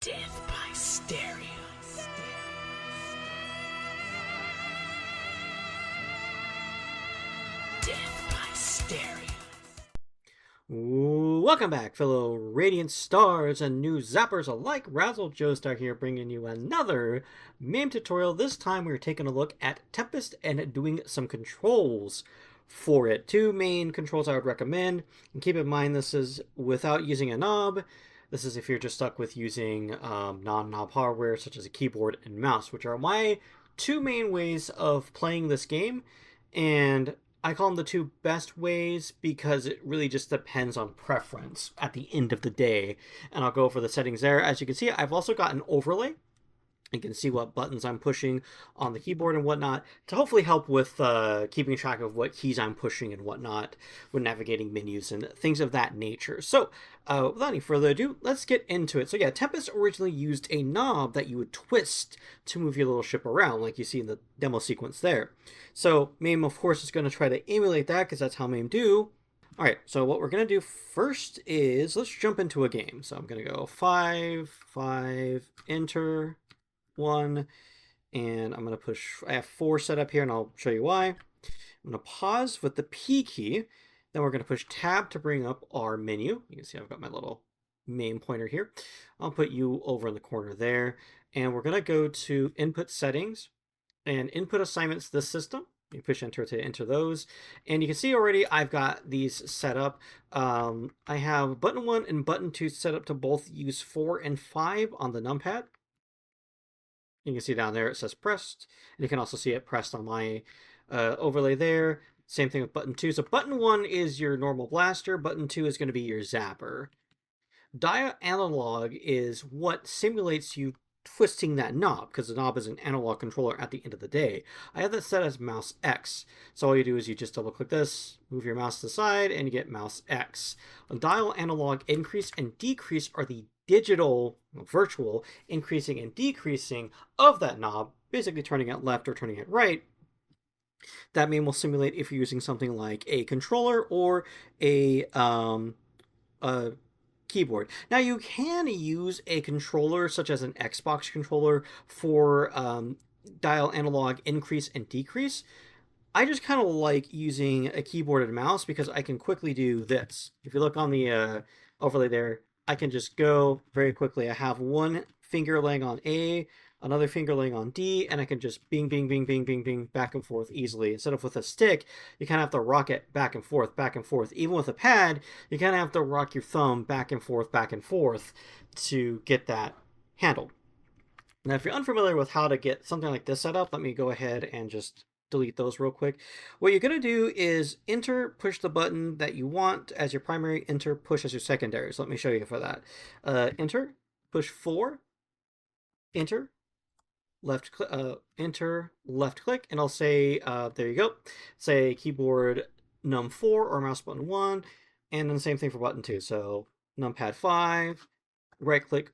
Death by stereo. Death by stereo. Welcome back, fellow Radiant Stars and new zappers alike. Razzle Joestar here, bringing you another MAME tutorial. This time we're taking a look at Tempest and doing some controls for it. Two main controls I would recommend, and keep in mind this is without using a knob. This is if you're just stuck with using non-knob hardware such as a keyboard and mouse, which are my two main ways of playing this game. And I call them the two best ways because it really just depends on preference at the end of the day. And I'll go over the settings there. As you can see, I've also got an overlay. You can see what buttons I'm pushing on the keyboard and whatnot to hopefully help with keeping track of what keys I'm pushing and whatnot when navigating menus and things of that nature. So without any further ado, let's get into it. So yeah, Tempest originally used a knob that you would twist to move your little ship around, like you see in the demo sequence there. So MAME, of course, is going to try to emulate that because that's how MAME do. All right, so what we're going to do first is let's jump into a game. So I'm going to go 5, 5, enter. 1, and I'm going to push, I have 4 set up here and I'll show you why. I'm going to pause with the P key, then we're going to push tab to bring up our menu. You can see I've got my little MAME pointer here. I'll put you over in the corner there, and we're going to go to input settings and input assignments this system. You push enter to enter those, and you can see already I've got these set up. I have button 1 and button 2 set up to both use 4 and 5 on the numpad. You can see down there it says pressed, and you can also see it pressed on my overlay there. Same thing with button 2. So button 1 is your normal blaster, button 2 is going to be your zapper. Dial analog is what simulates you twisting that knob, because the knob is an analog controller at the end of the day. I have that set as mouse X. So all you do is you just double click this, move your mouse to the side, and you get mouse X. Dial analog increase and decrease are the digital, virtual, increasing and decreasing of that knob, basically turning it left or turning it right. That MAME will simulate if you're using something like a controller or a keyboard. Now you can use a controller such as an Xbox controller for dial analog increase and decrease. I just kind of like using a keyboard and mouse because I can quickly do this. If you look on the overlay there, I can just go very quickly. I have one finger laying on A, another finger laying on D, and I can just bing, bing, bing, bing, bing, bing, back and forth easily. Instead of with a stick, you kind of have to rock it back and forth, back and forth. Even with a pad, you kind of have to rock your thumb back and forth to get that handled. Now, if you're unfamiliar with how to get something like this set up, let me go ahead and just delete those real quick. What you're going to do is enter, push the button that you want as your primary, enter, push as your secondary. So let me show you for that. Enter, push 4, enter, left click, enter, left click, and I'll say, there you go, say keyboard num 4 or mouse button 1, and then the same thing for button 2. So numpad 5, right click.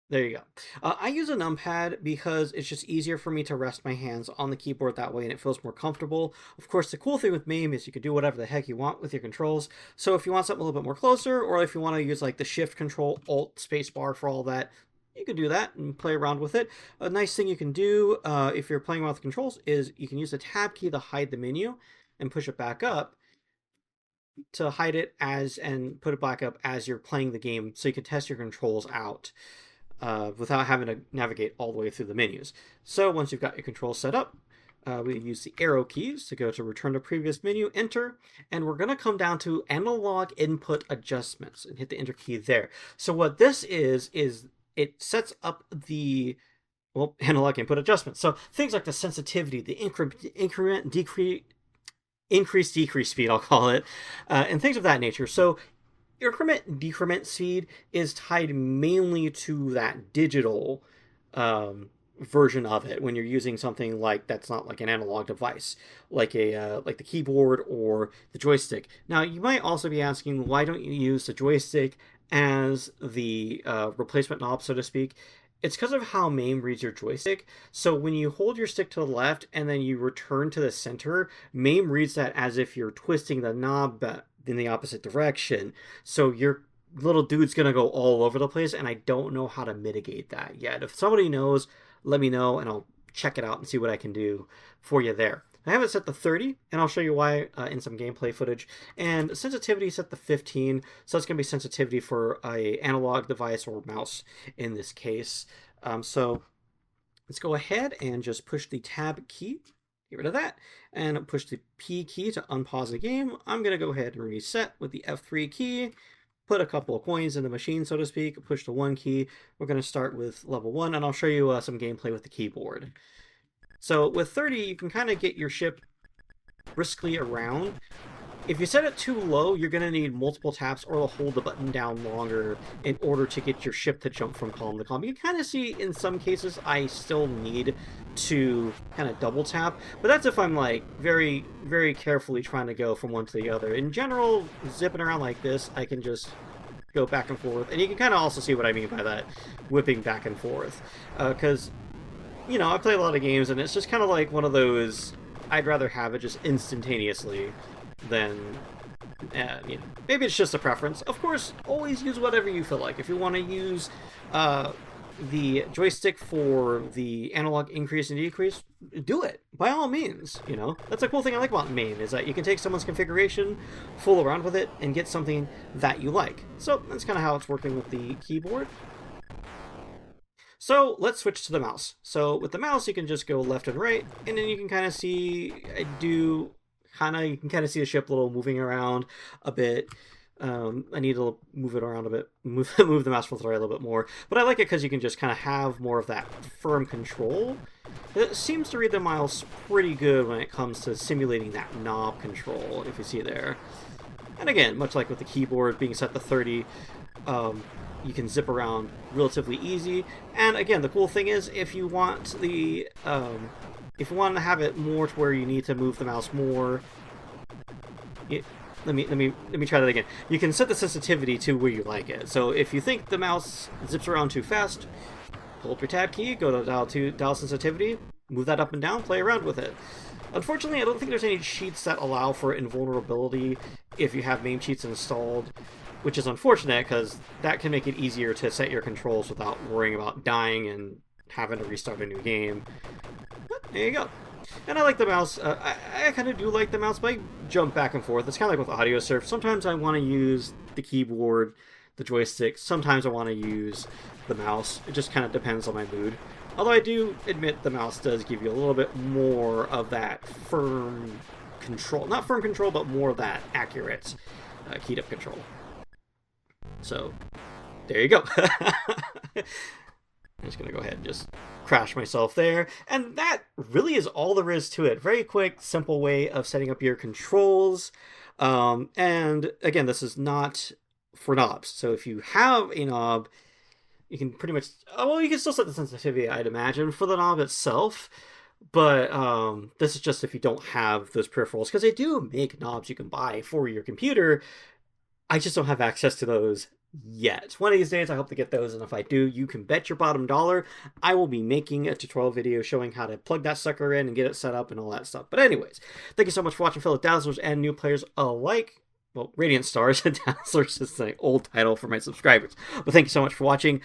There you go. I use a numpad because it's just easier for me to rest my hands on the keyboard that way and it feels more comfortable. Of course, the cool thing with MAME is you can do whatever the heck you want with your controls. So if you want something a little bit more closer, or if you want to use like the shift control, alt, spacebar for all that, you can do that and play around with it. A nice thing you can do if you're playing around with controls is you can use the tab key to hide the menu and push it back up to hide it as and put it back up as you're playing the game so you can test your controls out. Without having to navigate all the way through the menus. So once you've got your controls set up, we use the arrow keys to go to return to previous menu, enter, and we're going to come down to analog input adjustments and hit the enter key there. So what this is it sets up the analog input adjustments. So things like the sensitivity, the increment, decrease, increase, decrease speed, I'll call it, and things of that nature. So increment and decrement speed is tied mainly to that digital version of it when you're using something like that's not like an analog device, like a like the keyboard or the joystick. Now you might also be asking, why don't you use the joystick as the replacement knob, so to speak? It's because of how MAME reads your joystick. So when you hold your stick to the left and then you return to the center, MAME reads that as if you're twisting the knob in the opposite direction. So you're little dude's gonna go all over the place, and I don't know how to mitigate that yet. If somebody knows, let me know, and I'll check it out and see what I can do for you there. I have it set to 30, and I'll show you why in some gameplay footage. And sensitivity set to 15, so that's going to be sensitivity for a analog device or mouse in this case. So let's go ahead and just push the tab key, get rid of that, and push the P key to unpause the game. I'm going to go ahead and reset with the F3 key, put a couple of coins in the machine, so to speak, push the 1 key. We're going to start with level 1, and I'll show you some gameplay with the keyboard. So with 30, you can kind of get your ship briskly around. If you set it too low, you're going to need multiple taps or hold the button down longer in order to get your ship to jump from column to column. You can kind of see in some cases I still need to kind of double tap, but that's if I'm like very, very carefully trying to go from one to the other. In general, zipping around like this, I can just go back and forth. And you can kind of also see what I mean by that, whipping back and forth. Because, you know, I play a lot of games, and it's just kind of like one of those, I'd rather have it just instantaneously than, you know, maybe it's just a preference. Of course, always use whatever you feel like. If you want to use the joystick for the analog increase and decrease, do it, by all means. You know, that's a cool thing I like about MAME, is that you can take someone's configuration, fool around with it, and get something that you like. So that's kind of how it's working with the keyboard. So let's switch to the mouse. So with the mouse, you can just go left and right, and then you can kind of see, you can kind of see the ship a little moving around a bit. I need to move it around a bit, move the mouse with the right a little bit more. But I like it because you can just kind of have more of that firm control. It seems to read the mouse pretty good when it comes to simulating that knob control, if you see there. And again, much like with the keyboard being set to 30, you can zip around relatively easy. And again, the cool thing is, if you want the if you want to have it more to where you need to move the mouse more, let me try that again. You can set the sensitivity to where you like it. So if you think the mouse zips around too fast, pull up your tab key, go to dial sensitivity, move that up and down, play around with it. Unfortunately, I don't think there's any cheats that allow for invulnerability if you have MAME cheats installed, which is unfortunate because that can make it easier to set your controls without worrying about dying and having to restart a new game. But there you go. And I like the mouse. I kind of do like the mouse, but I jump back and forth. It's kind of like with audio surf. Sometimes I want to use the keyboard, the joystick. Sometimes I want to use the mouse. It just kind of depends on my mood. Although I do admit the mouse does give you a little bit more of that firm control. Not firm control, but more of that accurate keyed up control. So, there you go. I'm just going to go ahead and just crash myself there. And that really is all there is to it. Very quick, simple way of setting up your controls. And again, this is not for knobs. So if you have a knob, you can pretty much... well, you can still set the sensitivity, I'd imagine, for the knob itself. But this is just if you don't have those peripherals. Because they do make knobs you can buy for your computer. I just don't have access to those yet. One of these days I hope to get those, and if I do, you can bet your bottom dollar I will be making a tutorial video showing how to plug that sucker in and get it set up and all that stuff. But anyways, thank you so much for watching, fellow Dazzlers and new players alike. Well, Radiant Stars. Dazzlers is the old title for my subscribers. But thank you so much for watching.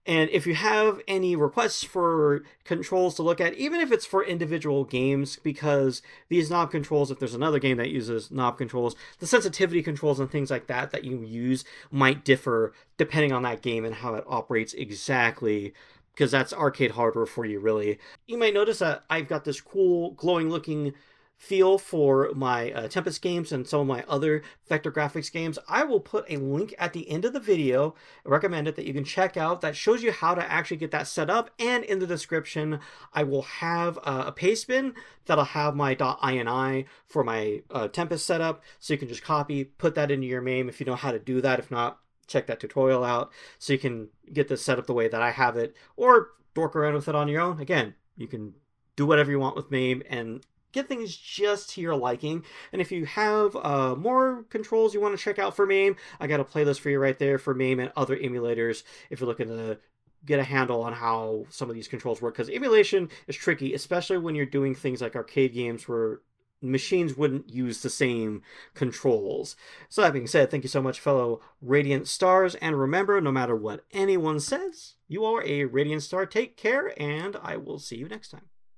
And if you have any requests for controls to look at, even if it's for individual games, because these knob controls, if there's another game that uses knob controls, the sensitivity controls and things like that that you use might differ depending on that game and how it operates exactly, because that's arcade hardware for you, really. You might notice that I've got this cool glowing looking feel for my Tempest games and some of my other vector graphics games. I will put a link at the end of the video, I recommend it, that you can check out that shows you how to actually get that set up, and in the description I will have a paste bin that'll have my .ini for my Tempest setup, so you can just copy, put that into your MAME if you know how to do that. If not, check that tutorial out so you can get this set up the way that I have it, or dork around with it on your own. Again, you can do whatever you want with MAME and get things just to your liking. And if you have more controls you want to check out for MAME, I got a playlist for you right there for MAME and other emulators if you're looking to get a handle on how some of these controls work, because emulation is tricky, especially when you're doing things like arcade games where machines wouldn't use the same controls. So that being said, thank you so much, fellow Radiant Stars, and remember, no matter what anyone says, you are a Radiant Star. Take care, and I will see you next time.